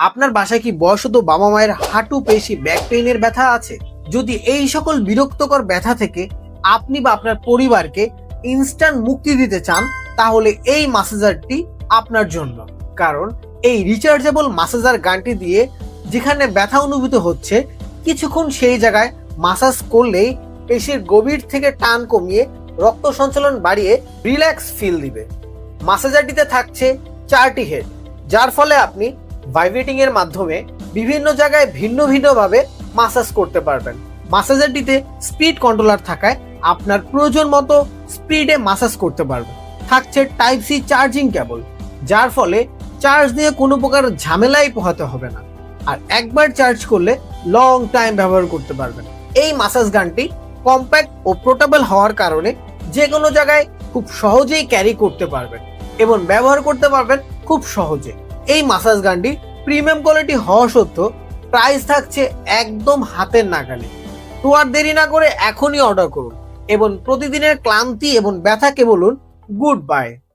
আপনার বাসায় কি বয়স্ক বাবা মায়ের হাঁটু পেশি ব্যাক পেইনের ব্যথা আছে? যদি এই সকল বিরক্তকর ব্যথা থেকে আপনি বা আপনার পরিবারকে ইনস্ট্যান্ট মুক্তি দিতে চান, তাহলে এই ম্যাসাজারটি আপনার জন্য। কারণ এই রিচার্জেবল ম্যাসাজার গানটি দিয়ে যেখানে ব্যথা অনুভূত হচ্ছে, কিছুক্ষণ সেই জায়গায় মাসাজ করলেই পেশির গভীর থেকে টান কমিয়ে রক্ত সঞ্চালন বাড়িয়ে রিল্যাক্স ফিল দিবে। ম্যাসাজারটিতে থাকছে 4টি হেড, যার ফলে আপনি ভাইব্রেটিং এর মাধ্যমে বিভিন্ন জায়গায় ভিন্ন ভিন্নভাবে মাসাজ করতে পারবেন। মাসাজারটিতে স্পিড কন্ট্রোলার থাকায় আপনার প্রয়োজন মতো স্পিডে মাসাজ করতে পারবেন। থাকছে টাইপ সি চার্জিং কেবল, যার ফলে চার্জ দিয়ে কোনো প্রকার ঝামেলাই পোহাতে হবে না, আর একবার চার্জ করলে লং টাইম ব্যবহার করতে পারবেন। এই মাসাজ গানটি কম্প্যাক্ট ও পোর্টেবল হওয়ার কারণে যে কোনো জায়গায় খুব সহজেই ক্যারি করতে পারবেন এবং ব্যবহার করতে পারবেন খুব সহজে। এই মাসাজ গানটি প্রিমিয়াম কোয়ালিটি হওয়া সত্ত্বেও প্রাইস থাকছে একদম হাতের নাগালে। তো আর দেরি না করে এখনই অর্ডার করুন এবং প্রতিদিনের ক্লান্তি এবং ব্যথাকে বলুন গুড বাই।